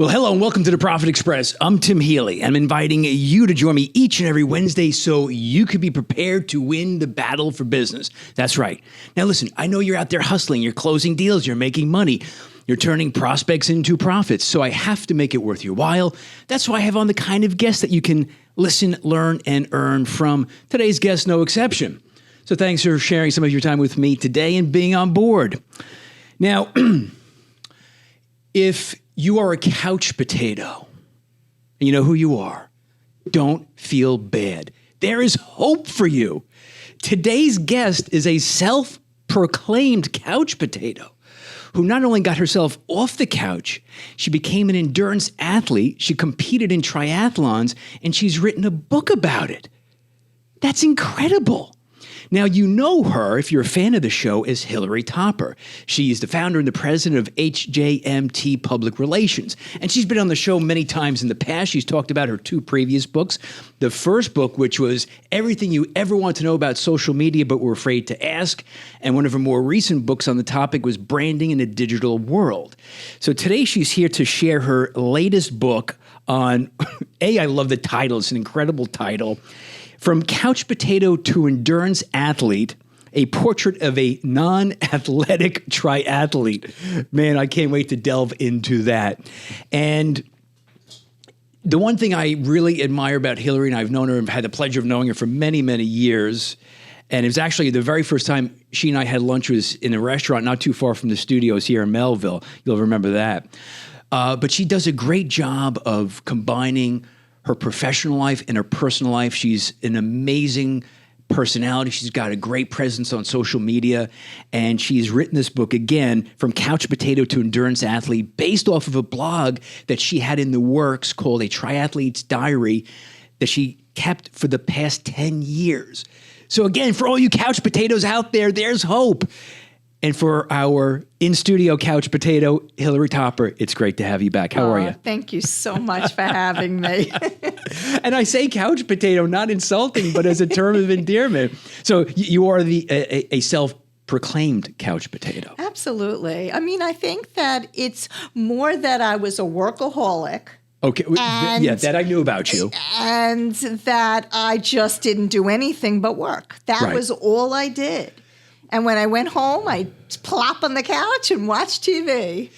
Well, hello and welcome to the Profit Express. I'm Tim Healy. I'm inviting you to join me each and every Wednesday so you could be prepared to win the battle for business. That's right. Now listen, I know you're out there hustling, you're closing deals, you're making money, you're turning prospects into profits. So I have to make it worth your while. That's why I have on the kind of guest that you can listen, learn, and earn from. Today's guest, no exception. So thanks for sharing some of your time with me today and being on board. Now, if you are a couch potato, and you know who you are, don't feel bad. There is hope for you. Today's guest is a self-proclaimed couch potato who not only got herself off the couch, she became an endurance athlete, she competed in triathlons, and she's written a book about it. That's incredible. Now, you know her, if you're a fan of the show, as Hilary Topper. She's the founder and the president of HJMT Public Relations. And she's been on the show many times in the past. She's talked about her two previous books. The first book, which was everything you ever want to know about social media but were afraid to ask. And one of her more recent books on the topic was Branding in a Digital World. So today she's here to share her latest book on, I love the title. It's an incredible title. From Couch Potato to Endurance Athlete, a portrait of a non-athletic triathlete. Man, I can't wait to delve into that. And the one thing I really admire about Hilary, and I've known her and had the pleasure of knowing her for many, many years, and it was actually the very first time she and I had lunch was in a restaurant not too far from the studios here in Melville. You'll remember that. But she does a great job of combining her professional life and her personal life. She's an amazing personality. She's got a great presence on social media. And she's written this book, again, From Couch Potato to Endurance Athlete, based off of a blog that she had in the works called A Triathlete's Diary that she kept for the past 10 years. So again, for all you couch potatoes out there, there's hope. And for our in-studio couch potato, Hilary Topper, it's great to have you back. How are you? Thank you so much for having me. And I say couch potato, not insulting, but as a term of endearment. So you are a self-proclaimed couch potato. Absolutely. I mean, I think that it's more that I was a workaholic. Okay. Yeah, that I knew about you. And that I just didn't do anything but work. That was all I did. And when I went home, I'd plop on the couch and watch TV.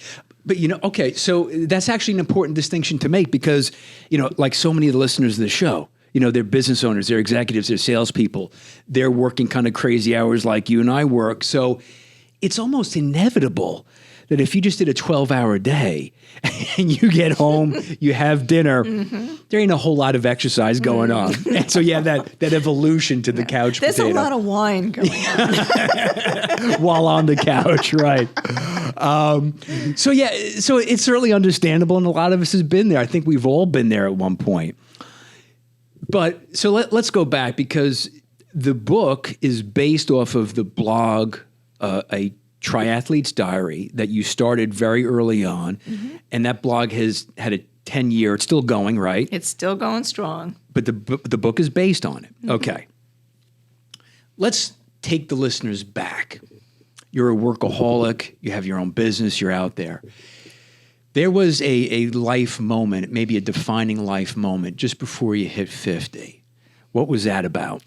But, okay, so that's actually an important distinction to make because, like so many of the listeners of the show, they're business owners, they're executives, they're salespeople. They're working kind of crazy hours like you and I work. So it's almost inevitable that if you just did a 12-hour day and you get home, you have dinner, there ain't a whole lot of exercise going on. And so you have that evolution to the couch There's potato. A lot of wine going on. While on the couch, right. So it's certainly understandable, and a lot of us has been there. I think we've all been there at one point. But so let's go back because the book is based off of the blog, A Triathlete's Diary, that you started very early on. And that blog has had a 10-year, it's still going, right? It's still going strong. But the book is based on it. Okay. Let's take the listeners back. You're a workaholic, you have your own business, you're out there. There was a life moment, maybe a defining life moment just before you hit 50. What was that about?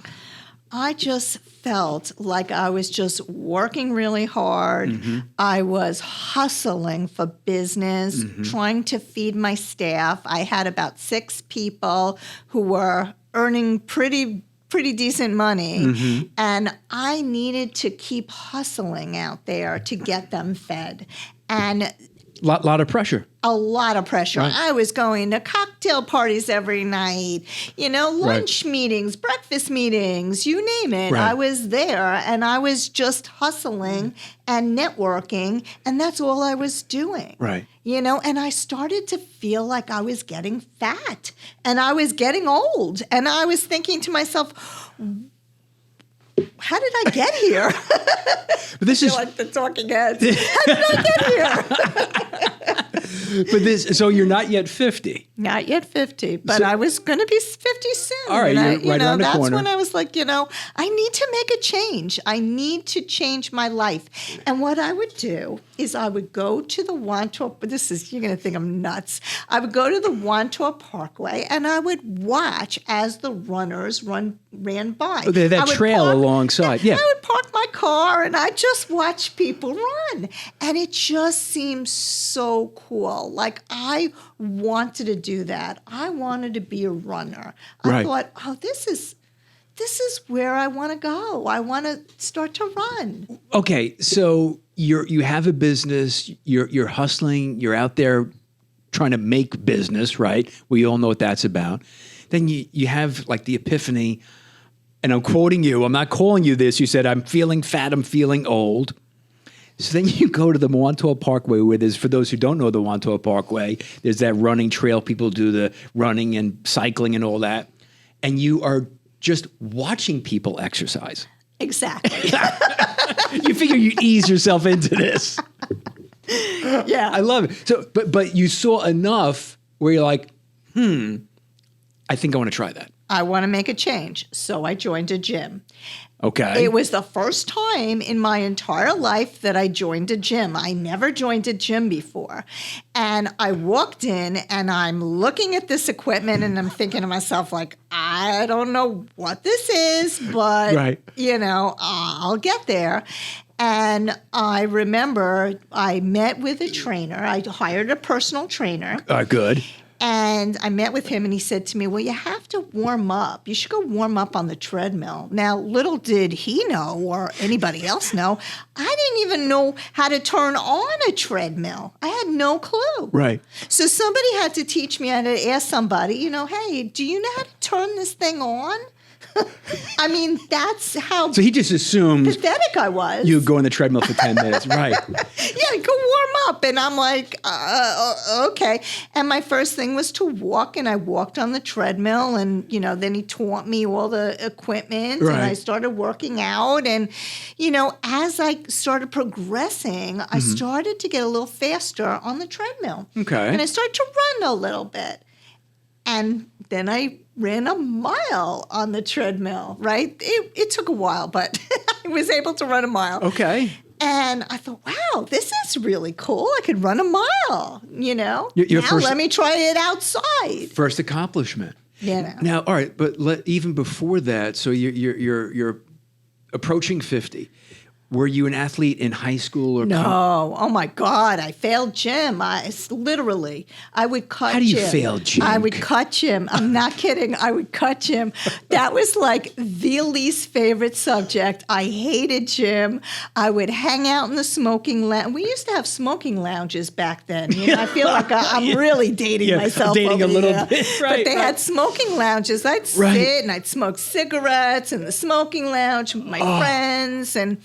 I just felt like I was just working really hard. I was hustling for business, trying to feed my staff. I had about 6 people who were earning pretty decent money. And I needed to keep hustling out there to get them fed. And Lot of pressure. A lot of pressure. Right. I was going to cocktail parties every night, lunch meetings, breakfast meetings, you name it. Right. I was there and I was just hustling and networking, and that's all I was doing. Right. And I started to feel like I was getting fat and I was getting old, and I was thinking to myself, how did I get here? This is like the talking heads. How did I get here? So you're not yet 50. Not yet 50, but I was going to be 50 soon. All right, and you're right around the that's corner. when I was like, I need to make a change. I need to change my life. And what I would do is I would go to the Wantor, you're going to think I'm nuts. I would go to the Wantor Parkway and I would watch as the runners ran by. Oh, that trail alongside, yeah. I would park my car and I just watch people run. And it just seems so cool. Like I wanted to do that. I wanted to be a runner. I thought, this is where I want to go. I want to start to run. Okay, so you have a business, you're hustling, you're out there trying to make business, right? We all know what that's about. Then you have like the epiphany, and I'm quoting you, I'm not calling you this, you said, I'm feeling fat, I'm feeling old. So then you go to the Wantor Parkway where there's, for those who don't know the Wantor Parkway, there's that running trail. People do the running and cycling and all that. And you are just watching people exercise. Exactly. You figure you ease yourself into this. Yeah. I love it. So, but you saw enough where you're like, I think I want to try that. I want to make a change. So I joined a gym. Okay. It was the first time in my entire life that I joined a gym. I never joined a gym before. And I walked in and I'm looking at this equipment and I'm thinking to myself, like, I don't know what this is, but, I'll get there. And I remember I met with a trainer. I hired a personal trainer. Good. And I met with him and he said to me, well, you have to warm up. You should go warm up on the treadmill. Now, little did he know or anybody else know, I didn't even know how to turn on a treadmill. I had no clue. Right. So somebody had to teach me. I had to ask somebody, hey, do you know how to turn this thing on? I mean, that's how So he just assumes pathetic I was. you go on the treadmill for 10 minutes. Right. Yeah, go warm up. And I'm like, okay. And my first thing was to walk, and I walked on the treadmill, and, then he taught me all the equipment, and I started working out. And, as I started progressing, I started to get a little faster on the treadmill. Okay. And I started to run a little bit. And then I ran a mile on the treadmill, right? It took a while, but I was able to run a mile. Okay. And I thought, wow, this is really cool. I could run a mile, Your now first, let me try it outside. First accomplishment. Yeah. Now, all right, but even before that, so you're approaching 50. Were you an athlete in high school or No. Oh my God. I failed gym. I would cut gym. How do you fail gym? I would cut gym. I'm not kidding. I would cut gym. That was like the least favorite subject. I hated gym. I would hang out in the smoking lounge. We used to have smoking lounges back then. I feel like I'm really dating myself. Dating a little bit. Right. But they had smoking lounges. I'd sit and I'd smoke cigarettes in the smoking lounge with my friends. And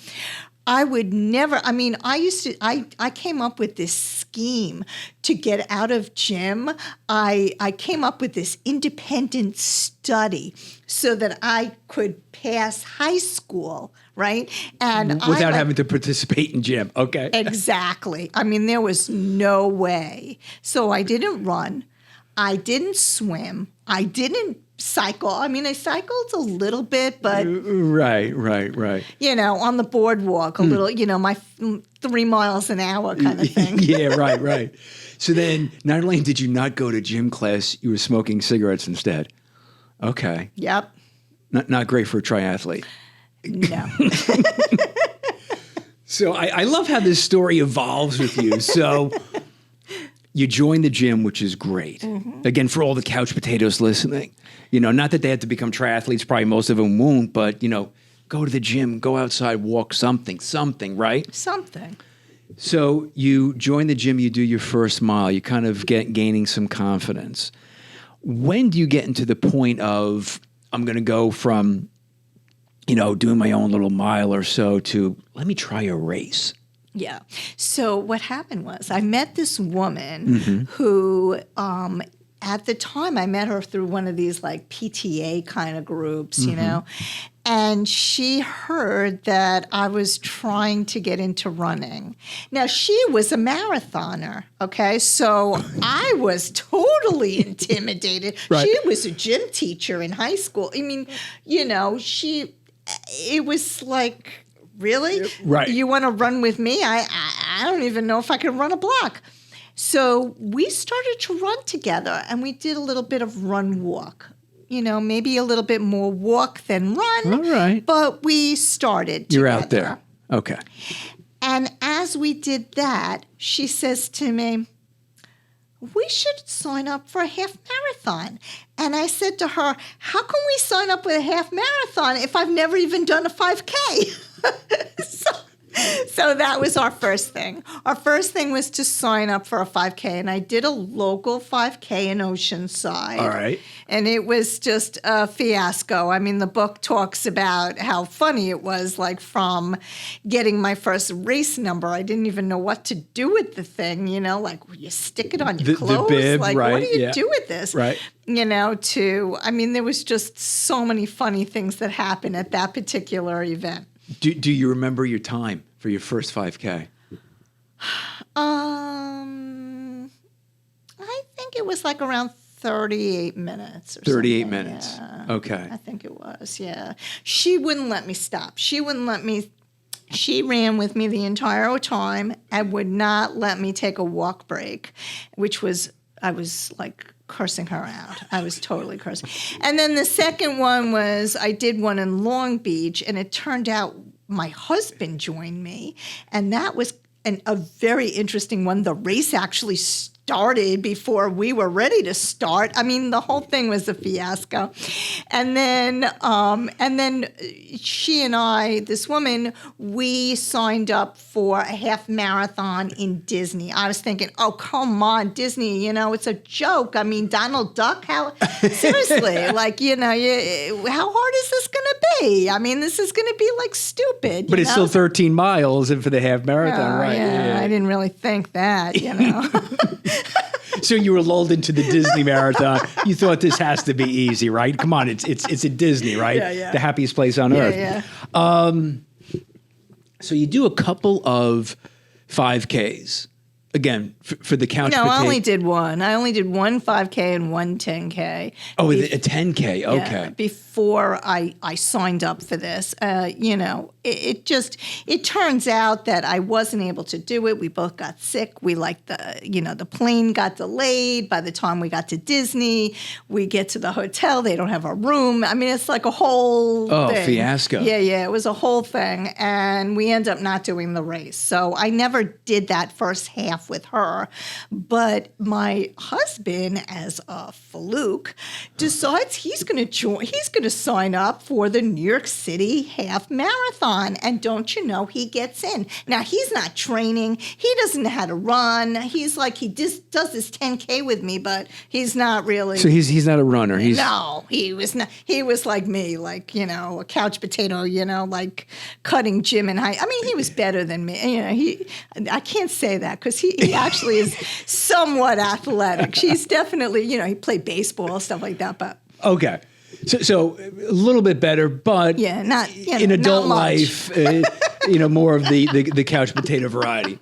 I would never, I came up with this scheme to get out of gym. I came up with this independent study so that I could pass high school, right? And without having to participate in gym. Okay. Exactly. There was no way. So I didn't run. I didn't swim. I didn't cycle. I cycled a little bit, but right. On the boardwalk, a little, my 3 miles an hour kind of thing. Yeah, right. So then, not only did you not go to gym class, you were smoking cigarettes instead. Okay. Yep. Not great for a triathlete. No. So I love how this story evolves with you. So you joined the gym, which is great. Mm-hmm. Again, for all the couch potatoes listening, not that they have to become triathletes, probably most of them won't, but, go to the gym, go outside, walk something, right? Something. So you join the gym, you do your first mile, you kind of gaining some confidence. When do you get into the point of, I'm going to go from, doing my own little mile or so to, let me try a race? Yeah. So what happened was I met this woman who, at the time, I met her through one of these like PTA kind of groups, And she heard that I was trying to get into running. Now, she was a marathoner, okay? So I was totally intimidated. Right. She was a gym teacher in high school. I mean, it was like, really? Right. You want to run with me? I don't even know if I can run a block. So we started to run together, and we did a little bit of run-walk. Maybe a little bit more walk than run. All right. But we started together. You're out there. Okay. And as we did that, she says to me, we should sign up for a half marathon. And I said to her, how can we sign up with a half marathon if I've never even done a 5K? So that was our first thing. Our first thing was to sign up for a 5K, and I did a local 5K in Oceanside. All right. And it was just a fiasco. I mean, the book talks about how funny it was, like from getting my first race number. I didn't even know what to do with the thing, like you stick it on your clothes. The bib, like, right? What do you do with this? Right. There was just so many funny things that happened at that particular event. Do you remember your time for your first 5K? I think it was like around 38 minutes or 38 something. minutes. Yeah. Okay. I think it was, yeah. She wouldn't let me stop. She ran with me the entire time and would not let me take a walk break, I was like cursing her out. I was totally cursing. And then the second one was I did one in Long Beach, and it turned out my husband joined me, and that was a very interesting one. The race actually started before we were ready to start. I mean, the whole thing was a fiasco. And then she and I, this woman, we signed up for a half marathon in Disney. I was thinking, oh, come on, Disney, it's a joke. I mean, Donald Duck, seriously, how hard is this going to be? I mean, this is going to be like stupid. But it's still 13 miles for the half marathon, right? Yeah, I didn't really think that, So you were lulled into the Disney marathon. You thought this has to be easy, right? Come on, it's a Disney, right? Yeah. The happiest place on earth. Yeah. So you do a couple of 5Ks. Again, for the couch potato. I only did one. I only did one 5K and one 10K. Oh, a 10K. Okay. Yeah, before I signed up for this, it turns out that I wasn't able to do it. We both got sick. We the plane got delayed. By the time we got to Disney, we get to the hotel. They don't have a room. I mean, it's like a whole thing. Fiasco. Yeah. It was a whole thing. And we end up not doing the race. So I never did that first half with her. But my husband, as a fluke, decides he's going to join. He's going to sign up for the New York City half marathon. And don't you know, he gets in. Now, he's not training. He doesn't know how to run. He's like, he just does this 10K with me, but he's not really. So he's not a runner. No, he was not. He was like me, a couch potato, like cutting gym in high. I mean, he was better than me. I can't say that because he actually is somewhat athletic. He's definitely, he played baseball, stuff like that, but. Okay. So a little bit better, but not in adult not life, more of the couch potato variety.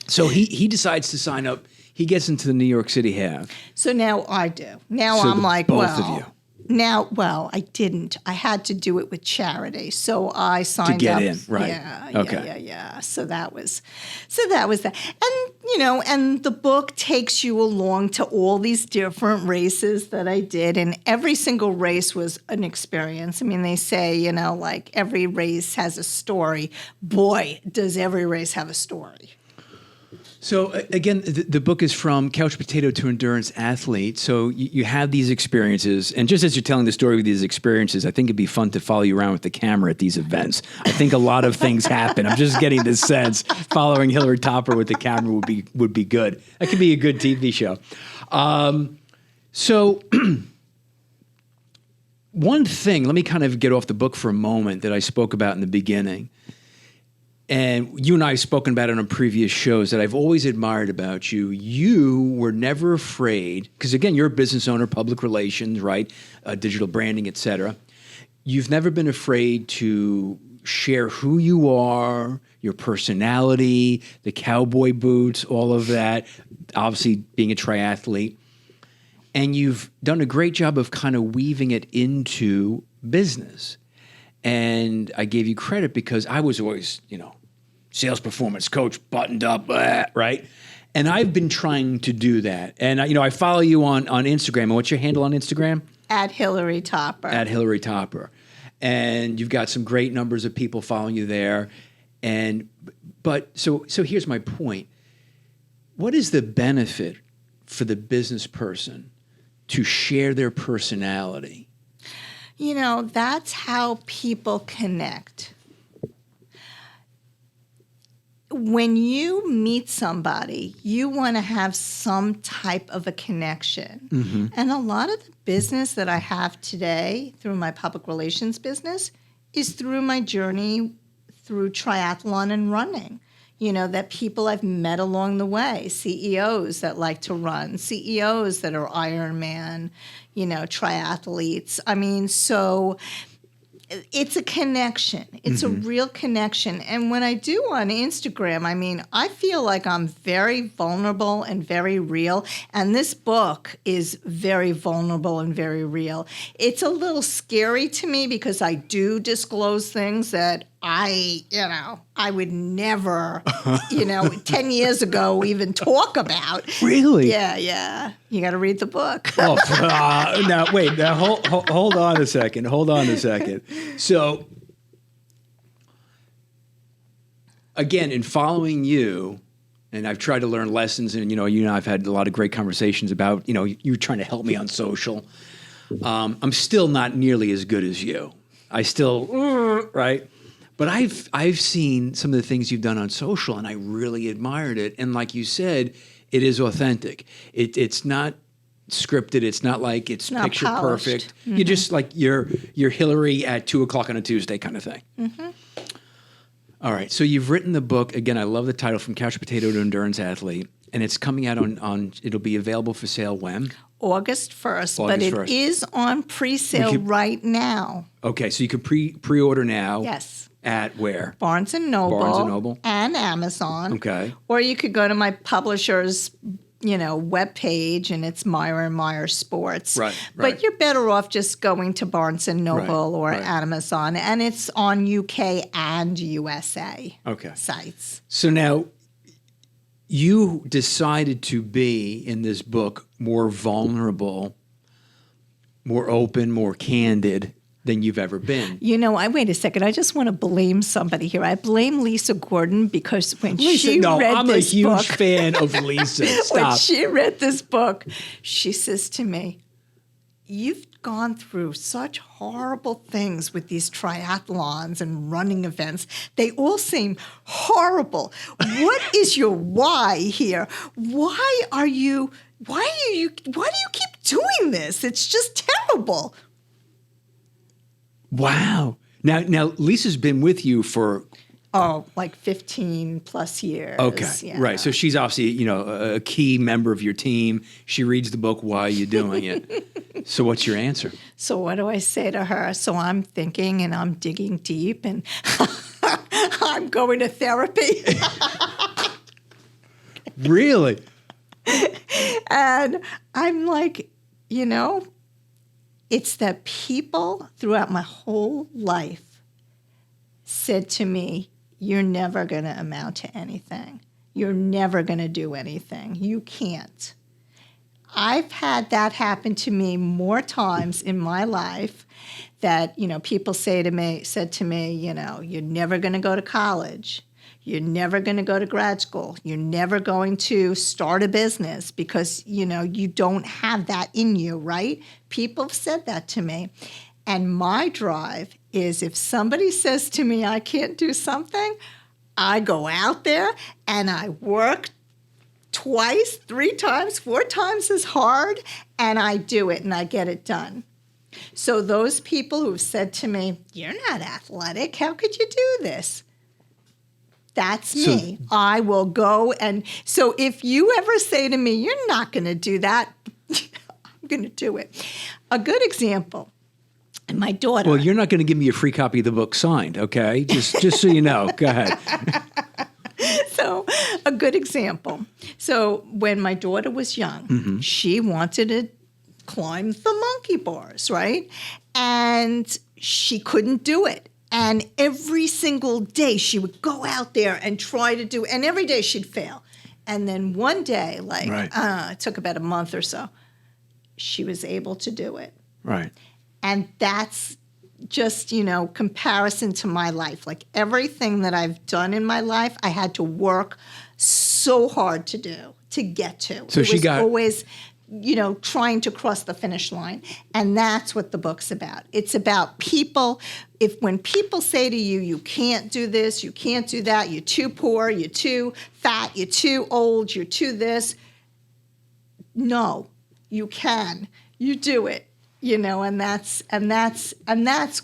So he decides to sign up. He gets into the New York City half. So now I do. Now so I'm like, both of you. I didn't. I had to do it with charity, so I signed up. To get in, right? Yeah, okay. Yeah. So that was that. And and the book takes you along to all these different races that I did, and every single race was an experience. I mean, they say, every race has a story. Boy, does every race have a story. So again, the book is From Couch Potato to Endurance Athlete. So you have these experiences, and just as you're telling the story with these experiences, I think it'd be fun to follow you around with the camera at these events. I think a lot of things happen. I'm just getting this sense following Hilary Topper with the camera would be good. That could be a good TV show. So one thing, let me kind of get off the book for a moment that I spoke about in the beginning. And you and I have spoken about it on previous shows that I've always admired about you. You were never afraid, because again, you're a business owner, public relations, right? Digital branding, et cetera. you've never been afraid to share who you are, your personality, the cowboy boots, all of that, obviously being a triathlete. And you've done a great job of kind of weaving it into business. And I gave you credit because I was always, sales performance coach, buttoned up, right? And I've been trying to do that. And, I follow you on Instagram. And what's your handle on Instagram? At Hilary Topper. At Hilary Topper. And you've got some great numbers of people following you there. But here's my point. What is the benefit for the business person to share their personality? That's how people connect. When you meet somebody, you want to have some type of a connection. Mm-hmm. And a lot of the business that I have today through my public relations business is through my journey through triathlon and running. That people I've met along the way, CEOs that like to run, CEOs that are Ironman, triathletes. So it's a connection. It's a real connection. And when I do on Instagram, I feel like I'm very vulnerable and very real. And this book is very vulnerable and very real. It's a little scary to me because I do disclose things that I would never, 10 years ago even talk about. Really? Yeah. You got to read the book. Now, wait. Now, hold on a second. So, again, in following you, and I've tried to learn lessons, and, you and I have had a lot of great conversations about, you trying to help me on social. I'm still not nearly as good as you. I still, right? But I've seen some of the things you've done on social, and I really admired it. And like you said, it is authentic. It's not scripted. It's not like it's picture perfect. Mm-hmm. You're just like you're Hillary at 2:00 on a Tuesday kind of thing. Mm-hmm. All right. So you've written the book. Again, I love the title, From Couch Potato to Endurance Athlete. And it's coming out on it'll be available for sale when? August 1st, but it is on pre-sale right now. Okay, so you can pre-order now. Yes. At where? Barnes & Noble. And Amazon. Okay. Or you could go to my publisher's, webpage, and it's Myra & Meyer Sports. Right. But you're better off just going to Barnes & Noble or Amazon, and it's on UK and USA sites. So now, you decided to be, in this book, more vulnerable, more open, more candid than you've ever been. Wait a second. I just want to blame somebody here. I blame Lisa Gordon because when she read this book... I'm a huge fan of Lisa. Stop. When she read this book, she says to me, "You've gone through such horrible things with these triathlons and running events. They all seem horrible. What is your why here? Why do you keep doing this? It's just terrible." Wow. Now Lisa's been with you for... like 15 plus years. Okay, yeah. Right. So she's obviously, a key member of your team. She reads the book. Why are you doing it? So what's your answer? So what do I say to her? So I'm thinking and I'm digging deep and I'm going to therapy. Really? And I'm like, it's that people throughout my whole life said to me, "You're never going to amount to anything. You're never going to do anything. You can't." I've had that happen to me more times in my life that, people said to me, "You're never going to go to college. You're never going to go to grad school. You're never going to start a business because, you don't have that in you," right? People have said that to me. And my drive is if somebody says to me I can't do something, I go out there and I work twice, 3 times, 4 times as hard, and I do it and I get it done. So those people who've said to me, "You're not athletic. How could you do this?" That's me. I will go. And so if you ever say to me, "You're not going to do that," I'm going to do it. A good example. And my daughter. Well, you're not going to give me a free copy of the book signed, okay? Just so you know. Go ahead. So, a good example. So, when my daughter was young, she wanted to climb the monkey bars, right? And she couldn't do it. And every single day she would go out there and try to do it. And every day she'd fail. And then one day, it took about a month or so, she was able to do it. Right. And that's just, comparison to my life. Like everything that I've done in my life, I had to work so hard to do, to get to. So she got always, trying to cross the finish line. And that's what the book's about. It's about people. When people say to you, you can't do this, you can't do that, you're too poor, you're too fat, you're too old, you're too this. No, you can. You do it. And that's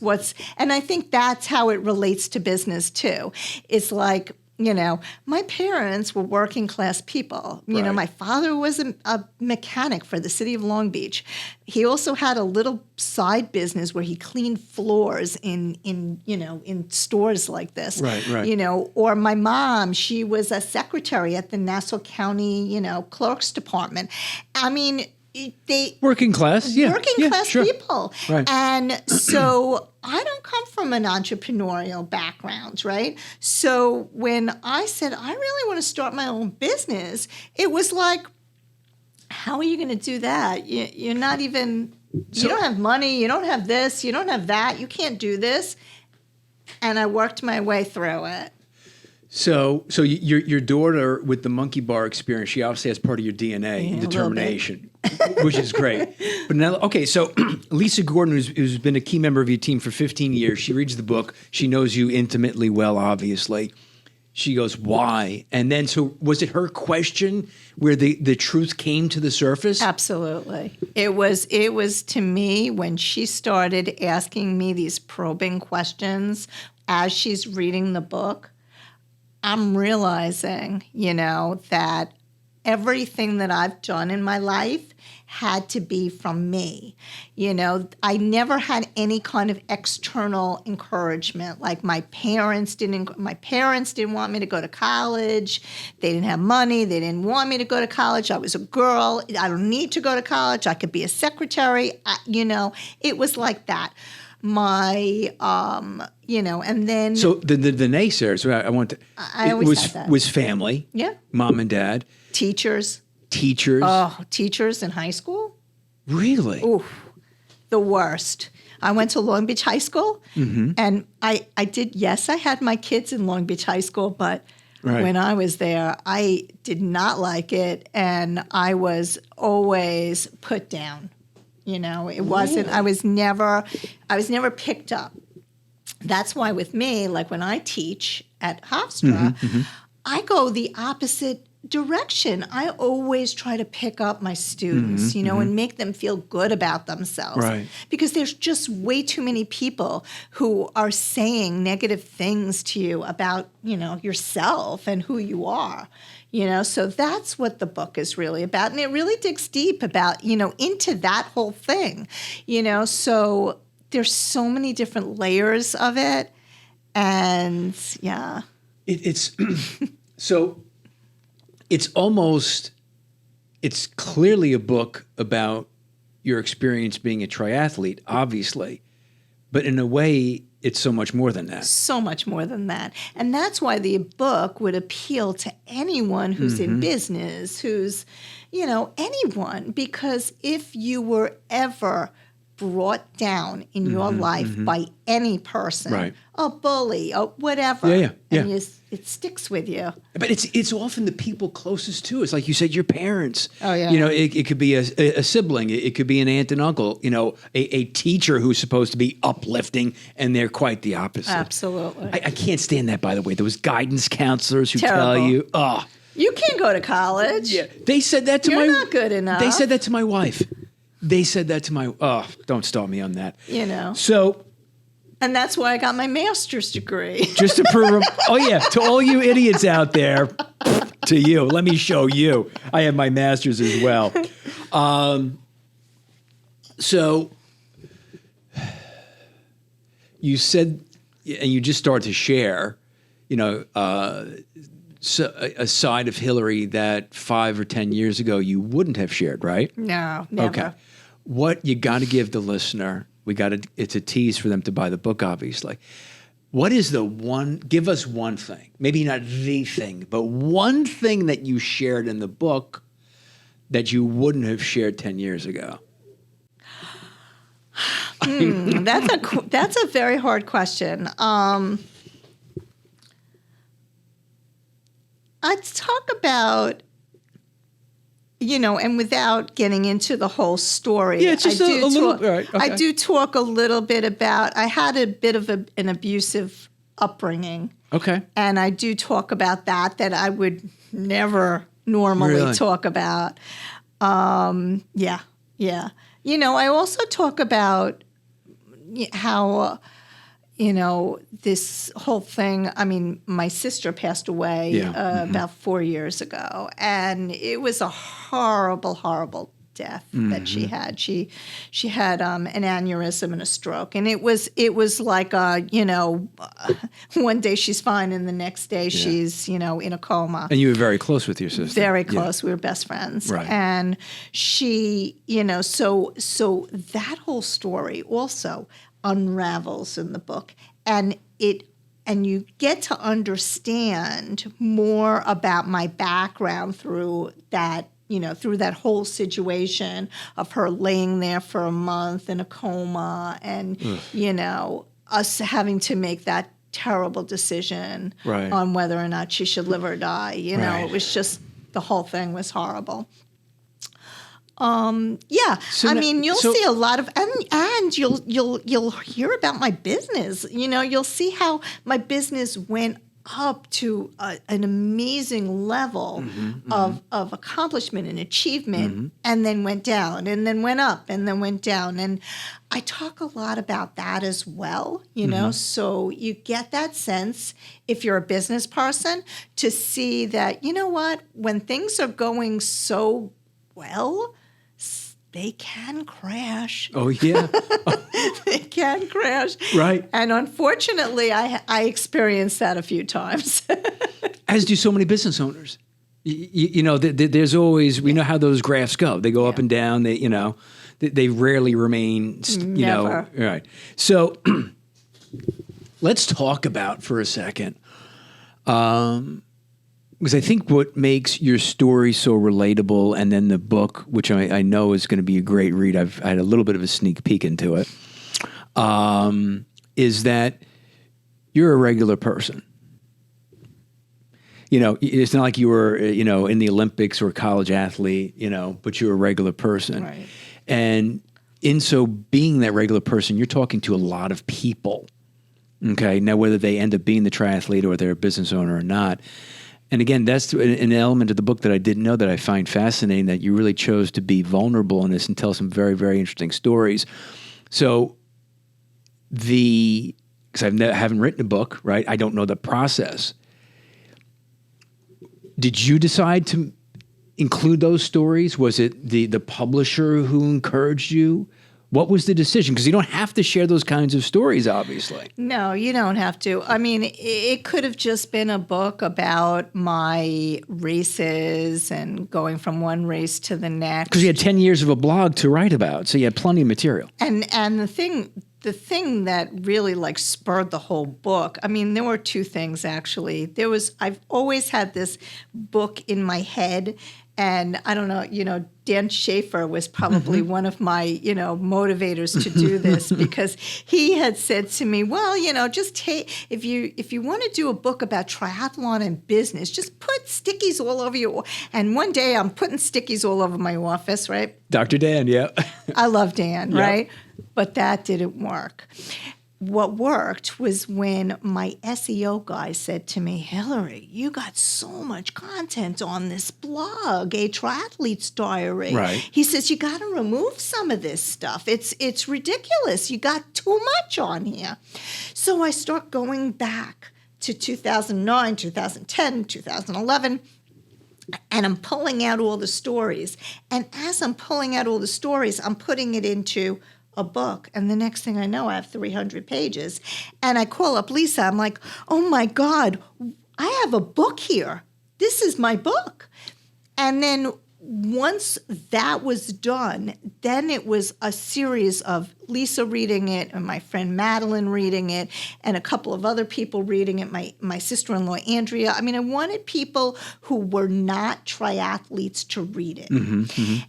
what's, and I think that's how it relates to business too. It's like, my parents were working class people. Right. My father was a mechanic for the city of Long Beach. He also had a little side business where he cleaned floors in stores like this. Right. Or my mom, she was a secretary at the Nassau County, clerk's department. I mean, working class, sure. people. Right. And so I don't come from an entrepreneurial background, right? So when I said, I really want to start my own business, it was like, how are you going to do that? You're not even, you don't have money, you don't have this, you don't have that, you can't do this. And I worked my way through it. So your daughter with the monkey bar experience, she obviously has part of your DNA and determination, which is great. But now, okay, so Lisa Gordon, who's been a key member of your team for 15 years, she reads the book. She knows you intimately well, obviously. She goes, why? And then, so was it her question where the truth came to the surface? Absolutely. It was to me when she started asking me these probing questions as she's reading the book. I'm realizing, that everything that I've done in my life had to be from me. I never had any kind of external encouragement. Like my parents didn't want me to go to college. They didn't have money. They didn't want me to go to college. I was a girl. I don't need to go to college. I could be a secretary. It was like that. And then. So the naysayers, I always had that. Was family. Yeah. Mom and dad. Teachers. Oh, teachers in high school? Really? Ooh, the worst. I went to Long Beach High School, and I had my kids in Long Beach High School, but when I was there, I did not like it, and I was always put down. It wasn't, I was never picked up. That's why with me, like when I teach at Hofstra, I go the opposite direction. I always try to pick up my students, and make them feel good about themselves. Right. Because there's just way too many people who are saying negative things to you about, yourself and who you are. So that's what the book is really about. And it really digs deep about, into that whole thing, so there's so many different layers of it. And yeah. It's so it's clearly a book about your experience being a triathlete, obviously. But in a way, it's so much more than that. So much more than that. And that's why the book would appeal to anyone who's in business, who's, anyone. Because if you were ever brought down in your life by any person, a bully, or whatever, and it sticks with you. But it's often the people closest to us, like you said, your parents. Oh yeah. It could be a sibling, it could be an aunt and uncle. A teacher who's supposed to be uplifting, and they're quite the opposite. Absolutely. I can't stand that. By the way, those guidance counselors who Terrible. tell you, "Oh, you can't go to college." Yeah, they said that to You're not good enough. They said that to my wife. They said that to my. Oh, don't start me on that. So. And that's why I got my master's degree. Just to prove them. Oh, yeah. To all you idiots out there, to you. Let me show you. I have my master's as well. So you said, and you just started to share, a side of Hilary that 5 or 10 years ago you wouldn't have shared, right? No, never. Okay. What you got to give the listener, it's a tease for them to buy the book, obviously. What is give us one thing, maybe not the thing, but one thing that you shared in the book that you wouldn't have shared 10 years ago? That's a very hard question. I'd talk about, and without getting into the whole story, yeah, it's just a little. Right, okay. I do talk a little bit about. I had a bit of an abusive upbringing. Okay. And I do talk about that I would never normally talk about. Yeah. I also talk about how. This whole thing, I mean, my sister passed away about 4 years ago, and it was a horrible, horrible death that she had. She had an aneurysm and a stroke, and it was like one day she's fine, and the next day she's in a coma. And you were very close with your sister. Very close. We were best friends. Right. And she, so that whole story also unravels in the book, and you get to understand more about my background through that whole situation of her laying there for a month in a coma, and us having to make that terrible decision on whether or not she should live or die. It was just, the whole thing was horrible. You'll see a lot of, and you'll hear about my business. You'll see how my business went up to an amazing level of accomplishment and achievement, and then went down, and then went up, and then went down. And I talk a lot about that as well, so you get that sense, if you're a business person, to see that, when things are going so well, they can crash. Oh, yeah. They can crash. Right. And unfortunately, I experienced that a few times. As do so many business owners. There's always, we know how those graphs go. They go up and down. They rarely remain, Never. Right. So let's talk about for a second, because I think what makes your story so relatable, and then the book, which I know is going to be a great read, I had a little bit of a sneak peek into it, is that you're a regular person. It's not like you were, in the Olympics or a college athlete, but you're a regular person. Right. And in so being that regular person, you're talking to a lot of people. Okay. Now, whether they end up being the triathlete or they're a business owner or not. And again, that's an element of the book that I didn't know that I find fascinating, that you really chose to be vulnerable in this and tell some very, very interesting stories. So because I haven't written a book, right? I don't know the process. Did you decide to include those stories? Was it the publisher who encouraged you? What was the decision? Because you don't have to share those kinds of stories, obviously. No, you don't have to. I mean, it could have just been a book about my races and going from one race to the next. Because you had 10 years of a blog to write about, so you had plenty of material. And the thing that really spurred the whole book, I mean, there were two things actually. I've always had this book in my head, and I don't know, Dan Schaefer was probably one of my, motivators to do this, because he had said to me, well, just take, if you want to do a book about triathlon and business, just put stickies all over your, and one day I'm putting stickies all over my office, right? Dr. Dan, yeah. I love Dan, right? But that didn't work. What worked was when my SEO guy said to me, Hilary, you got so much content on this blog, A Triathlete's Diary. Right. He says, you got to remove some of this stuff. It's ridiculous. You got too much on here. So I start going back to 2009, 2010, 2011, and I'm pulling out all the stories. And as I'm pulling out all the stories, I'm putting it into a book. And the next thing I know, I have 300 pages. And I call up Lisa. I'm like, oh my God, I have a book here. This is my book. And then once that was done, then it was a series of Lisa reading it and my friend Madeline reading it and a couple of other people reading it, my sister-in-law Andrea. I mean, I wanted people who were not triathletes to read it.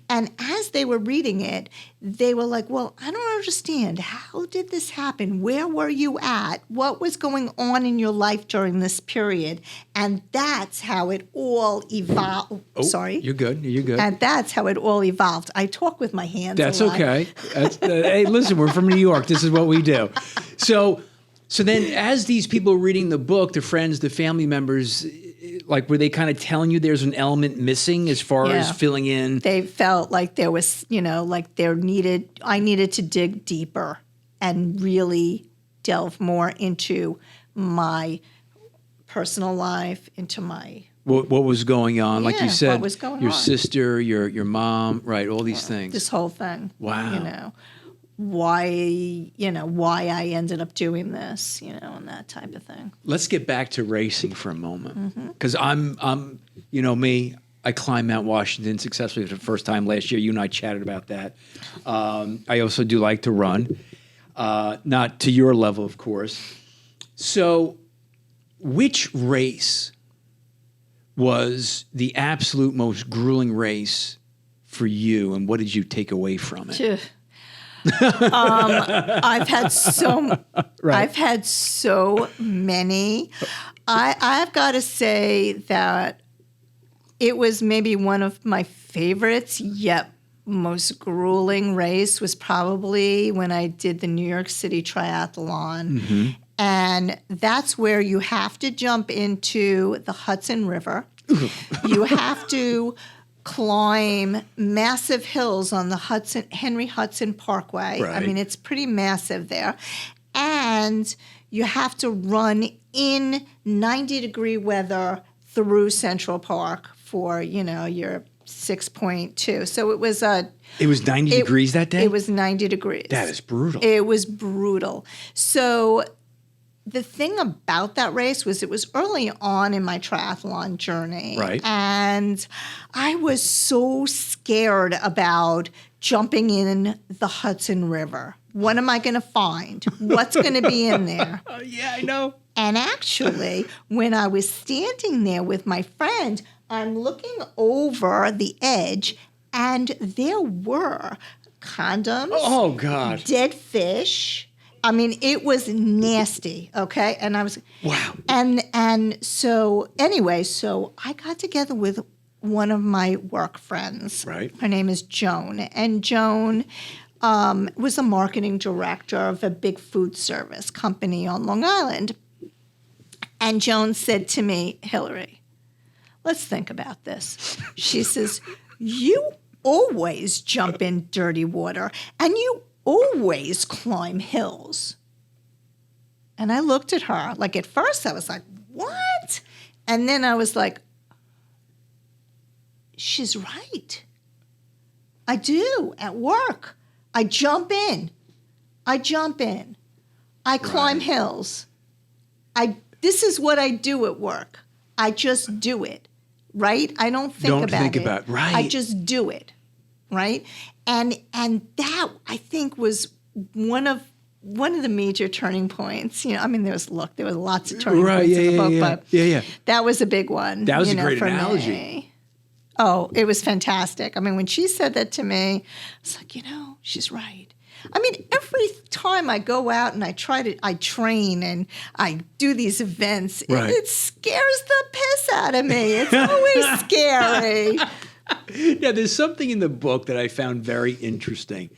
And as they were reading it, they were like, well, I don't understand. How did this happen? Where were you at? What was going on in your life during this period? And that's how it all evolved. Oh, Sorry. You're good. You're good. And that's how it all evolved. I talk with my hands. That's a lot. okay. Hey, listen, we're from New York. This is what we do. So then as these people were reading the book, the friends, the family members, like, were they kind of telling you there's an element missing as far as filling in? They felt like there was, like I needed to dig deeper and really delve more into my personal life, into my... What was going on? Like you said, what was going your on. sister, your mom, right? All these things. This whole thing. Wow. Why I ended up doing this, and that type of thing. Let's get back to racing for a moment, because I'm, me. I climbed Mount Washington successfully for the first time last year. You and I chatted about that. I also do like to run, not to your level, of course. So, which race was the absolute most grueling race for you, and what did you take away from it? I've had so many. I've got to say that it was maybe one of my favorites, yet most grueling race was probably when I did the New York City Triathlon. And that's where you have to jump into the Hudson River. You have to climb massive hills on the Henry Hudson Parkway. Right. I mean, it's pretty massive there. And you have to run in 90-degree weather through Central Park for, your 6.2. So it was 90 degrees that day? It was 90 degrees. That is brutal. It was brutal. So the thing about that race was it was early on in my triathlon journey. Right. And I was so scared about jumping in the Hudson River. What am I going to find? What's going to be in there? Yeah, I know. And actually, when I was standing there with my friend, I'm looking over the edge, and there were condoms. Oh, God. Dead fish. I mean, it was nasty, okay? And I was... Wow. And so, anyway, so I got together with one of my work friends. Right. Her name is Joan. And Joan was a marketing director of a big food service company on Long Island. And Joan said to me, Hilary, let's think about this. She says, you always jump in dirty water, and you always climb hills. And I looked at her, like at first I was like, what? And then I was like, she's right. I do at work. I jump in. I climb hills. This is what I do at work. I just do it, right? I don't think about it. Right. I just do it, right? And that, I think, was one of the major turning points. I mean, there was lots of turning points in the book, but that was a big one. That was a great for analogy. me. Oh, it was fantastic. I mean, when she said that to me, I was like, she's right. I mean, every time I go out and I train and I do these events, right. it scares the piss out of me. It's always scary. Now, there's something in the book that I found very interesting.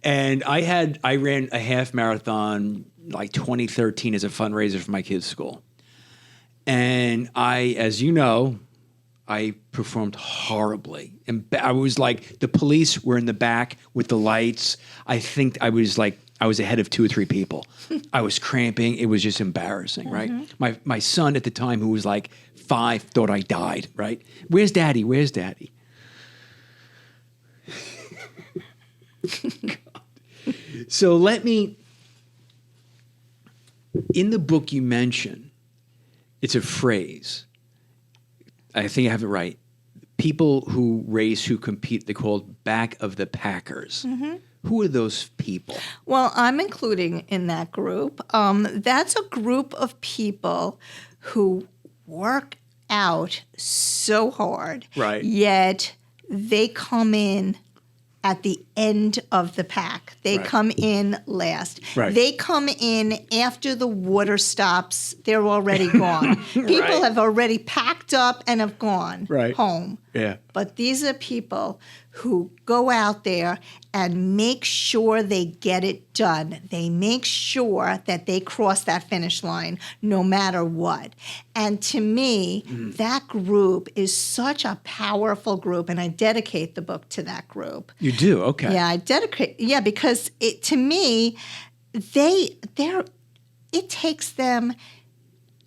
And I ran a half marathon like 2013 as a fundraiser for my kids' school. And as you know, I performed horribly. And I was like, the police were in the back with the lights. I think I was ahead of 2 or 3 people. I was cramping. It was just embarrassing, right? My son at the time, who was like 5, thought I died, right? Where's Daddy? Where's Daddy? So let me, in the book you mention, it's a phrase. I think I have it right. People who race, who compete, they're called back of the packers. Mm-hmm. Who are those people? Well, I'm including in that group. That's a group of people who work out so hard, right? Yet they come in at the end of the pack. They come in last. Right. They come in after the water stops. They're already gone. People have already packed up and have gone home. Yeah. But these are people who go out there and make sure they get it done. They make sure that they cross that finish line no matter what. And to me, that group is such a powerful group, and I dedicate the book to that group. You do? Okay. Yeah, I dedicate. Yeah, because to me, it takes them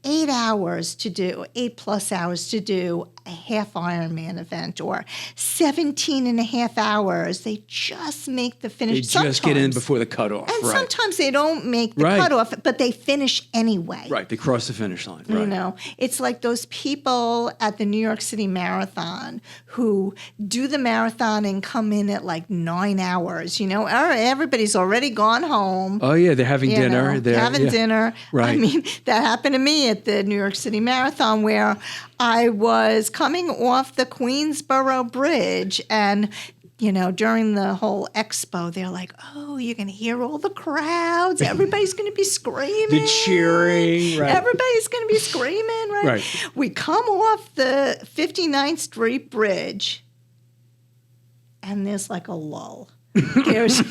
8 hours to do, 8+ hours to do a half Ironman event, or 17 and a half hours. They just make the finish. They just get in before the cutoff. And sometimes they don't make the cutoff, but they finish anyway. Right, they cross the finish line. You know, it's like those people at the New York City Marathon who do the marathon and come in at like 9 hours. You know, everybody's already gone home. Oh, yeah, they're having dinner. They're having dinner. Right. I mean, that happened to me at the New York City Marathon, where I was coming off the Queensboro Bridge, and you know, during the whole expo, they're like, "Oh, you're going to hear all the crowds. Everybody's going to be screaming, the cheering. Right. Everybody's going to be screaming, right? We come off the 59th Street Bridge, and there's like a lull. There's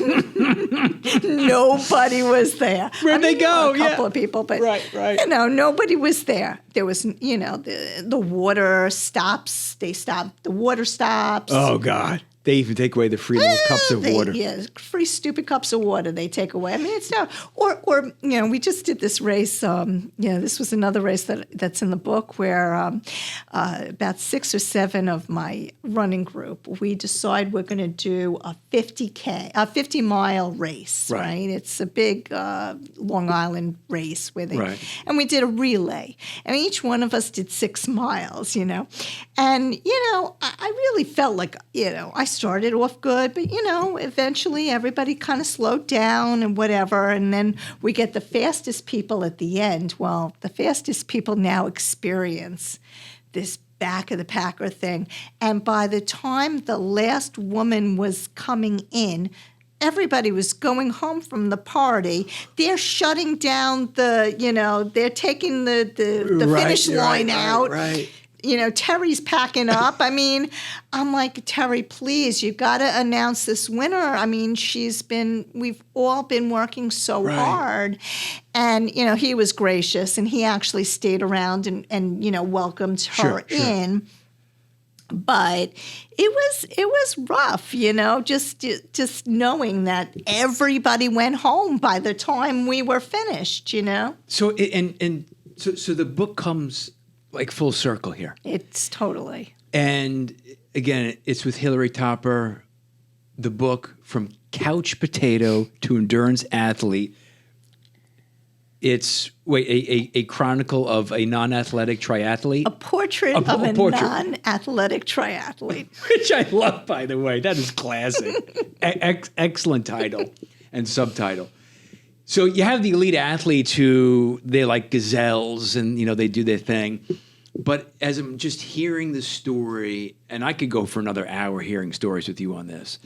nobody was there. Where'd they go? A couple of people, but you know, nobody was there. There was, you know, the water stops. They stopped. The water stops. Oh God. They even take away the free little cups of water. Yeah, free stupid cups of water they take away. I mean, it's not. Or you know, we just did this race. This was another race that's in the book where about 6 or 7 of my running group, we decide we're going to do a 50-mile race. Right. It's a big Long Island race where they and we did a relay, and each one of us did 6 miles. You know, and you know, I really felt like, you know, I started off good, but, you know, eventually everybody kind of slowed down and whatever, and then we get the fastest people at the end. Well, the fastest people now experience this back of the packer thing, and by the time the last woman was coming in, everybody was going home from the party. They're shutting down the, you know, they're taking the finish line out. Right. You know, Terry's packing up. I mean, I'm like, Terry, please, you got to announce this winner. I mean, we've all been working so hard. And, you know, he was gracious, and he actually stayed around and you know, welcomed her in. But it was rough, you know, just knowing that everybody went home by the time we were finished, you know. So so the book comes like full circle here. It's totally. And again, it's with Hilary Topper, the book From Couch Potato to Endurance Athlete. It's a chronicle of a non-athletic triathlete. A portrait of a non-athletic triathlete. Which I love, by the way. That is classic. Excellent title and subtitle. So you have the elite athletes who, they're like gazelles and, you know, they do their thing. But as I'm just hearing the story, and I could go for another hour hearing stories with you on this,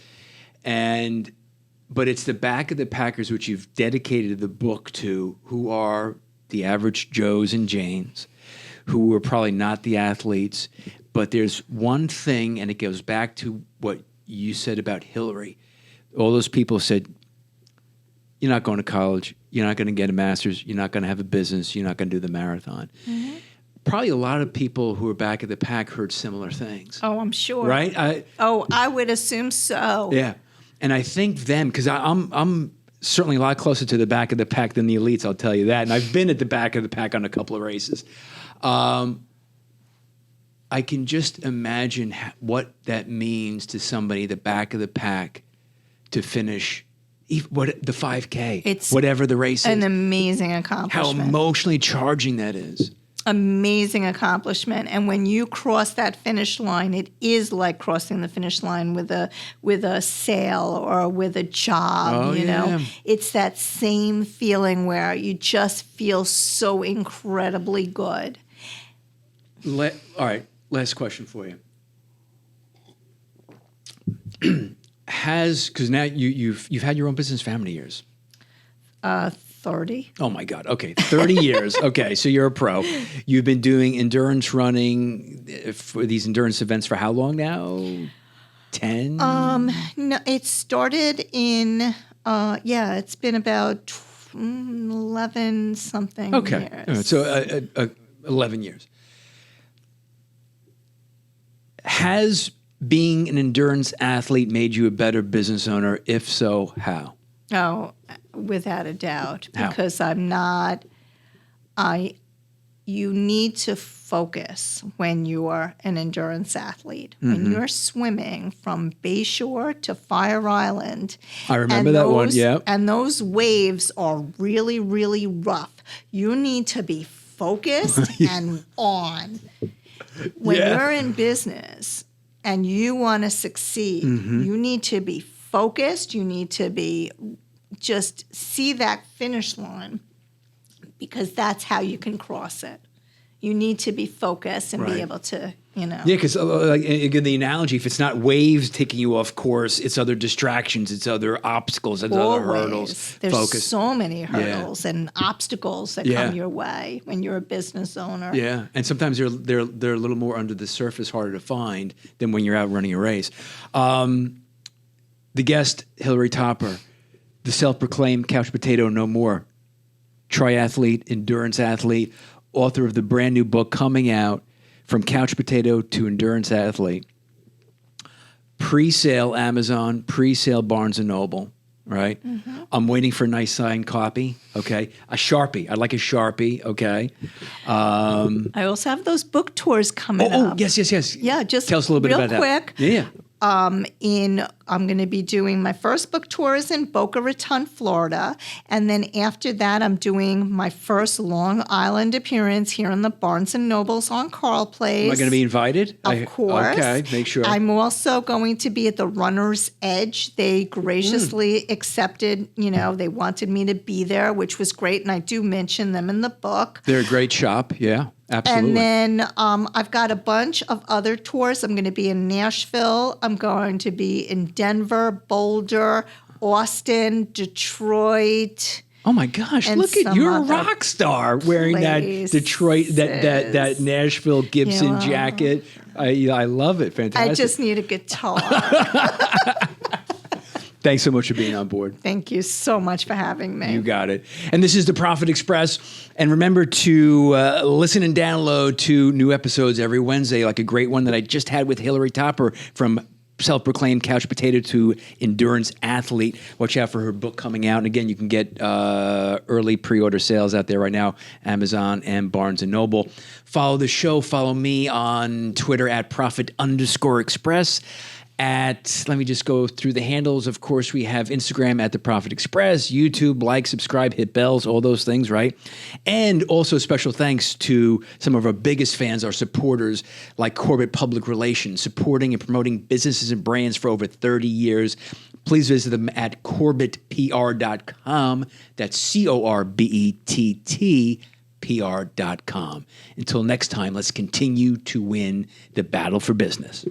but it's the back of the packers, which you've dedicated the book to, who are the average Joes and Janes, who are probably not the athletes. But there's one thing, and it goes back to what you said about Hilary. All those people said, you're not going to college, you're not going to get a master's, you're not going to have a business, you're not going to do the marathon. Mm-hmm. Probably a lot of people who are back at the pack heard similar things. Oh, I'm sure. Right? I would assume so. Yeah. And I think them, because I'm certainly a lot closer to the back of the pack than the elites, I'll tell you that. And I've been at the back of the pack on a couple of races. I can just imagine what that means to somebody at the back of the pack to finish What the 5K, It's whatever the race is. An amazing How accomplishment. emotionally charging that is. Amazing accomplishment. And when you cross that finish line, it is like crossing the finish line with a sale or with a job. Oh, you know, yeah. it's that same feeling where you just feel so incredibly good. All right, last question for you. Because now you've had your own business for how many years? 30. Oh my God. Okay, 30 years. Okay, so you're a pro. You've been doing endurance running for these endurance events for how long now? 10? No, it started in it's been about 11 something Okay, years. all right, so 11 years. Has being an endurance athlete made you a better business owner? If so, how? Oh, without a doubt, How? because you need to focus when you're an endurance athlete. When you're swimming from Bayshore to Fire Island. I remember that one, those- yeah. And those waves are really, really rough. You need to be focused and on. When Yeah. you're in business and you want to succeed, you need to be focused. You need to be just see that finish line, because that's how you can cross it. You need to be focused and Right. be able to, Yeah, because again, the analogy, if it's not waves taking you off course, it's other distractions, it's other obstacles, it's other hurdles. There's Focus. so many hurdles and obstacles that Yeah. come your way when you're a business owner. Yeah, and sometimes they're a little more under the surface, harder to find than when you're out running a race. The guest, Hilary Topper, the self-proclaimed couch potato no more, triathlete, endurance athlete, author of the brand new book coming out, From Couch Potato to Endurance Athlete. Pre-sale Amazon, pre-sale Barnes & Noble, right? I'm waiting for a nice signed copy, okay? A Sharpie. I'd like a Sharpie, okay? I also have those book tours coming Oh, up. yes. Yeah, just tell us a little bit real about that. quick. Yeah. I'm going to be doing my first book tours in Boca Raton, Florida, and then after that, I'm doing my first Long Island appearance here in the Barnes and Nobles on Carl Place. Am I going to be invited? Of course. Okay, make sure. I'm also going to be at the Runner's Edge. They graciously accepted, they wanted me to be there, which was great, and I do mention them in the book. They're a great shop. Yeah, absolutely. And then I've got a bunch of other tours. I'm going to be in Nashville. I'm going to be in Denver, Boulder, Austin, Detroit. Oh my gosh! and Look at some you're a other rock star wearing that Detroit, that Nashville Gibson Yeah. jacket. I love it. Fantastic. I just need a guitar. Thanks so much for being on board. Thank you so much for having me. You got it. And this is the Profit Express. And remember to listen and download to new episodes every Wednesday, like a great one that I just had with Hilary Topper from self-proclaimed couch potato to endurance athlete. Watch out for her book coming out. And again, you can get early pre-order sales out there right now, Amazon and Barnes & Noble. Follow the show. Follow me on Twitter at Profit_Express. Let me just go through the handles. Of course, we have Instagram at The Profit Express, YouTube, like, subscribe, hit bells, all those things, right? And also special thanks to some of our biggest fans, our supporters, like Corbett Public Relations, supporting and promoting businesses and brands for over 30 years. Please visit them at corbettpr.com. That's CORBETT. PR.com. Until next time, let's continue to win the battle for business.